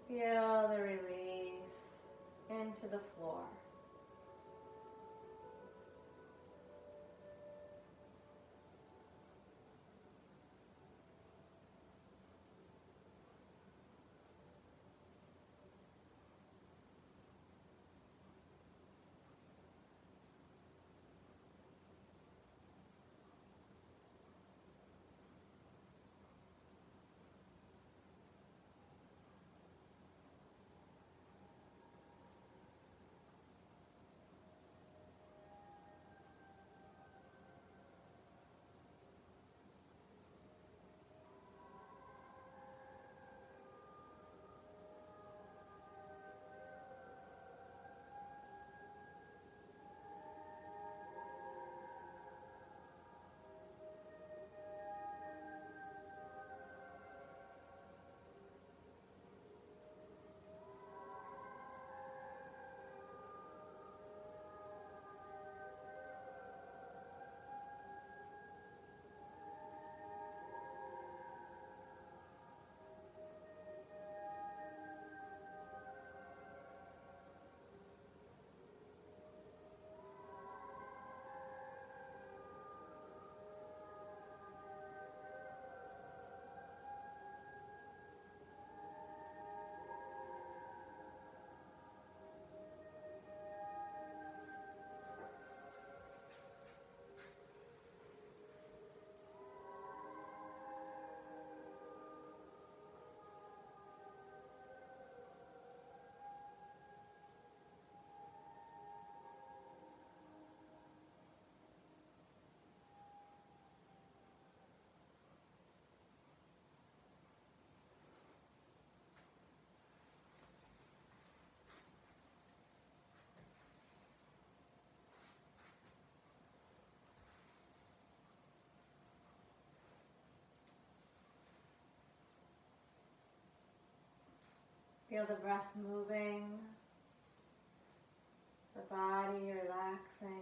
Feel the release into the floor. Feel the breath moving, the body relaxing.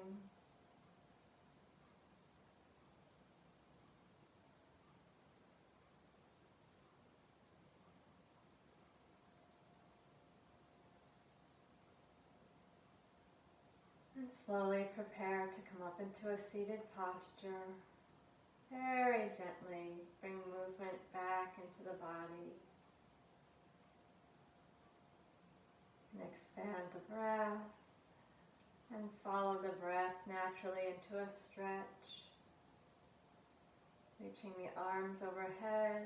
And slowly prepare to come up into a seated posture. Very gently bring movement back into the body. And expand the breath and follow the breath naturally into a stretch, reaching the arms overhead.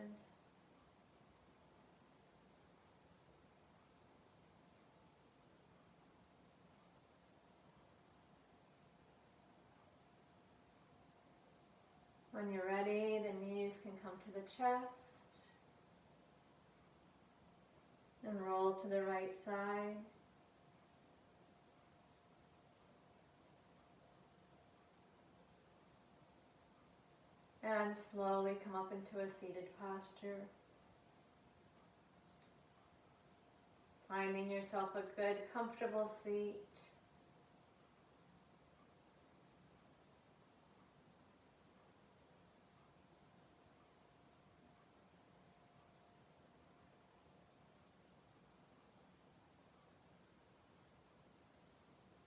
When you're ready, the knees can come to the chest and roll to the right side. And slowly come up into a seated posture. Finding yourself a good, comfortable seat.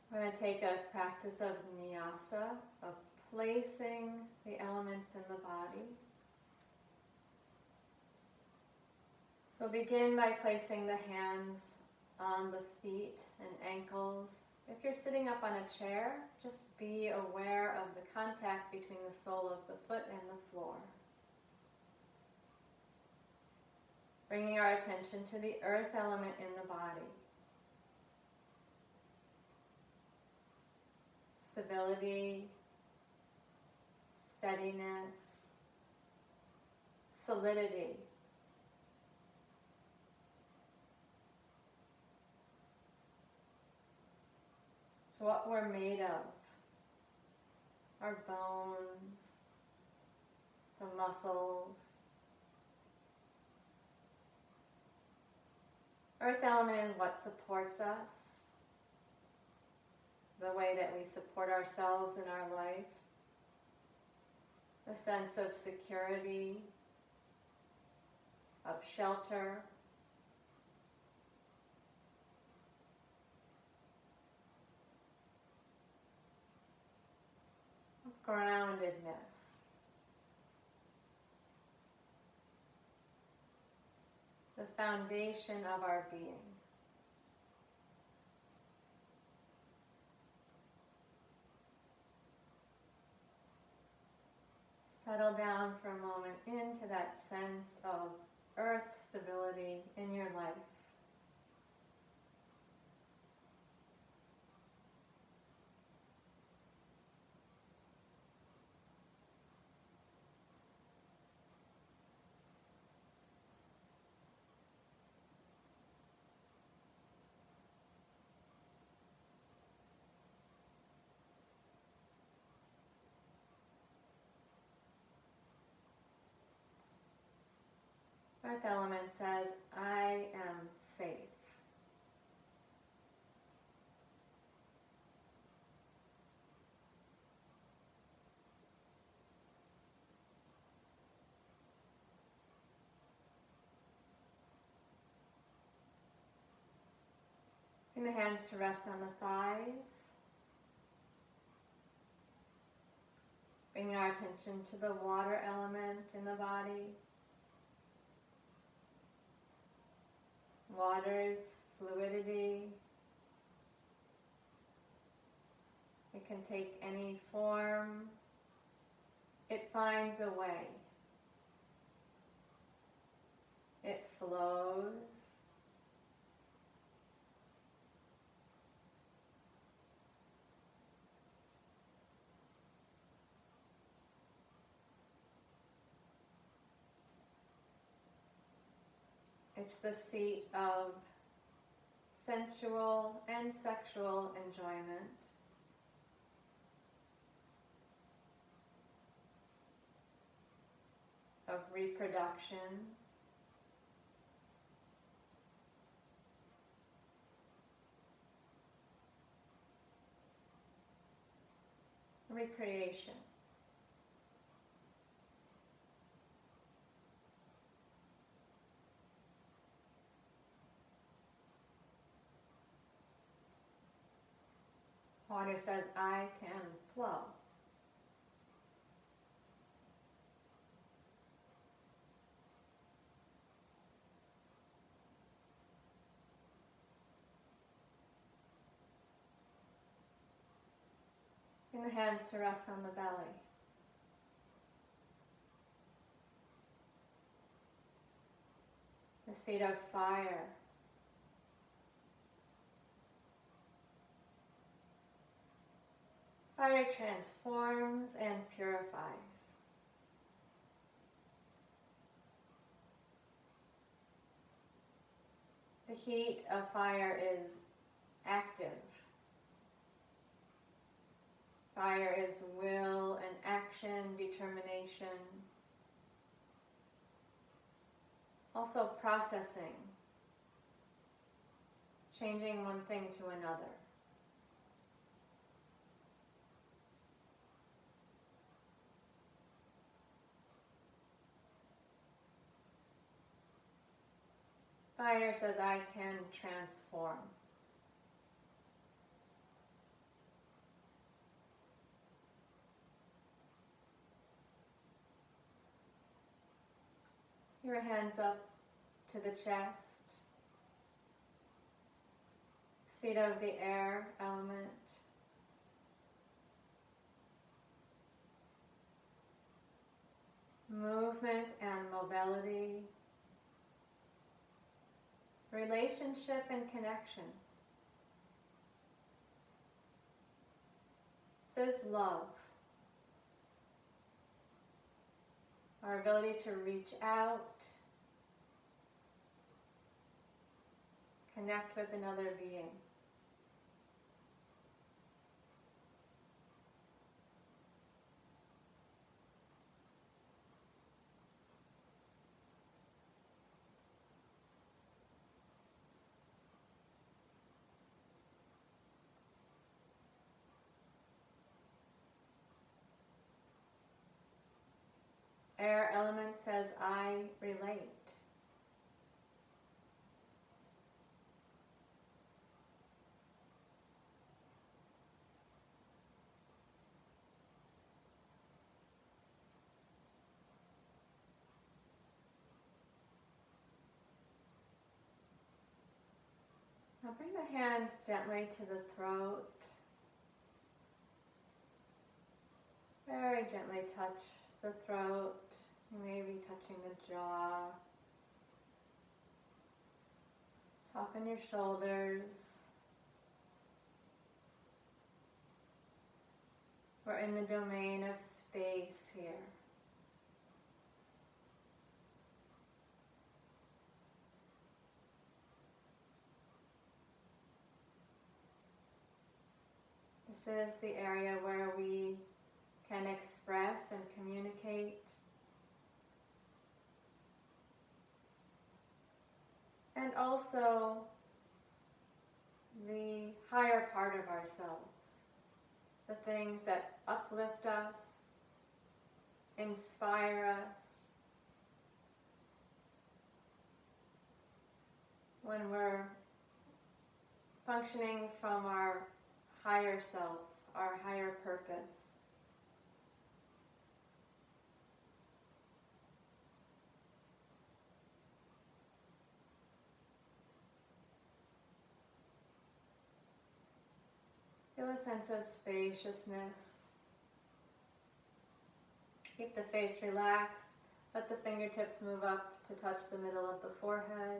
We're going to take a practice of nyasa, of placing the elements in the body. We'll begin by placing the hands on the feet and ankles. If you're sitting up on a chair, just be aware of the contact between the sole of the foot and the floor. Bringing our attention to the earth element in the body. Stability, steadiness, solidity. It's what we're made of. Our bones, the muscles. Earth element is what supports us, the way that we support ourselves in our life, a sense of security, of shelter, of groundedness, the foundation of our being. Settle down for a moment into that sense of earth stability in your life. Earth element says, I am safe. Bring the hands to rest on the thighs. Bring our attention to the water element in the body. Water is fluidity. It can take any form. It finds a way. It flows. It's the seat of sensual and sexual enjoyment. Of reproduction. Recreation. Water says, I can flow. Bring the hands to rest on the belly. The seat of fire. Fire transforms and purifies. The heat of fire is active. Fire is will and action, determination. Also processing, changing one thing to another. Fire says, I can transform. Your hands up to the chest, seat of the air element. Movement and mobility, relationship and connection. It says love. Our ability to reach out, connect with another being. Air element says, I relate. Now bring the hands gently to the throat. Very gently touch the throat, maybe touching the jaw. Soften your shoulders. We're in the domain of space here. This is the area where we can express and communicate. And also the higher part of ourselves, the things that uplift us, inspire us. When we're functioning from our higher self, our higher purpose. Feel a sense of spaciousness. Keep the face relaxed. Let the fingertips move up to touch the middle of the forehead.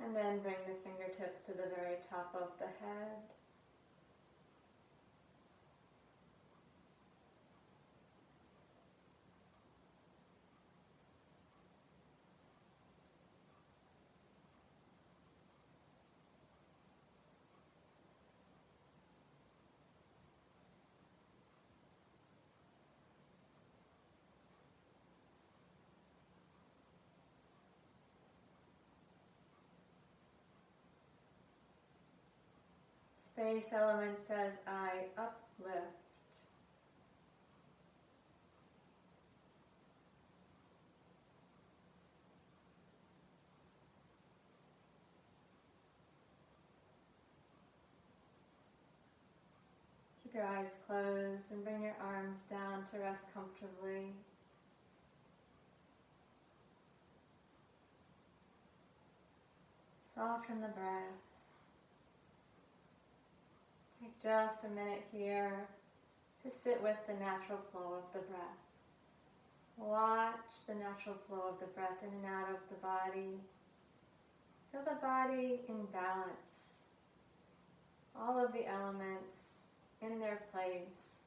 And then bring the fingertips to the very top of the head. Space element says, I uplift. Keep your eyes closed and bring your arms down to rest comfortably. Soften the breath. Take just a minute here to sit with the natural flow of the breath. Watch the natural flow of the breath in and out of the body. Feel the body in balance. All of the elements in their place.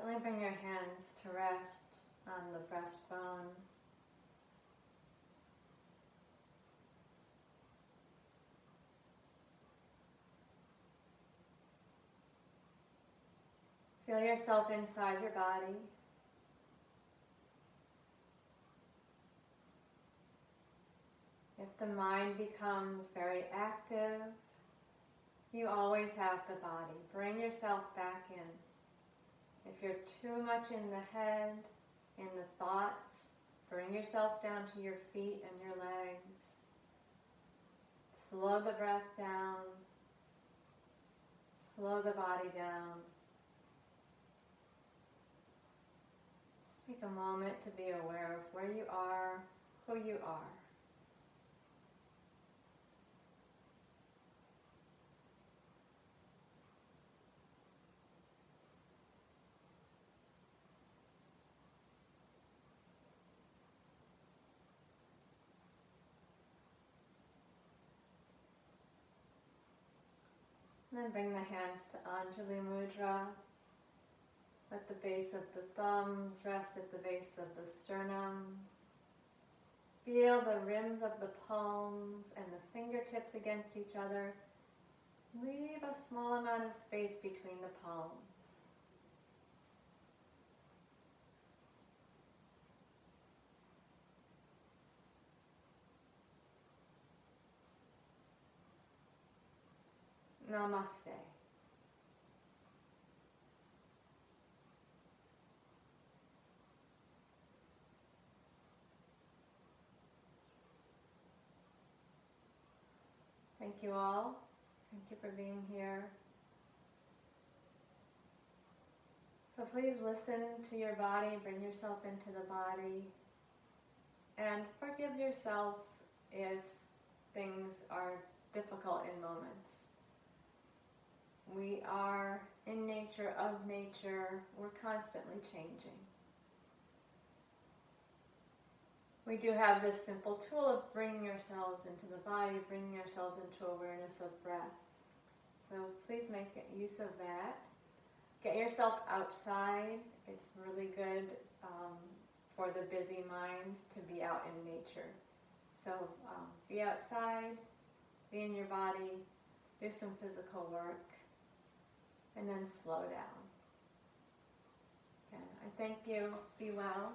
Gently bring your hands to rest on the breastbone. Feel yourself inside your body. If the mind becomes very active, you always have the body. Bring yourself back in. If you're too much in the head, in the thoughts, bring yourself down to your feet and your legs. Slow the breath down. Slow the body down. Just take a moment to be aware of where you are, who you are. And then bring the hands to Anjali Mudra. Let the base of the thumbs rest at the base of the sternums. Feel the rims of the palms and the fingertips against each other. Leave a small amount of space between the palms. Namaste. Thank you all. Thank you for being here. So please listen to your body, bring yourself into the body, and forgive yourself if things are difficult in moments. We are in nature, of nature, we're constantly changing. We do have this simple tool of bringing yourselves into the body, bringing yourselves into awareness of breath. So please make use of that. Get yourself outside. It's really good for the busy mind to be out in nature. So be outside, be in your body, do some physical work, and then slow down. Okay, I thank you. Be well.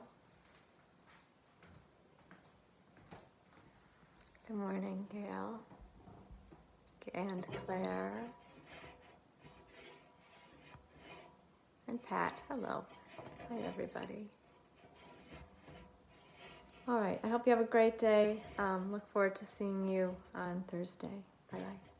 Good morning, Gail. And Claire. And Pat. Hello. Hi, everybody. All right. I hope you have a great day. Look forward to seeing you on Thursday. Bye-bye.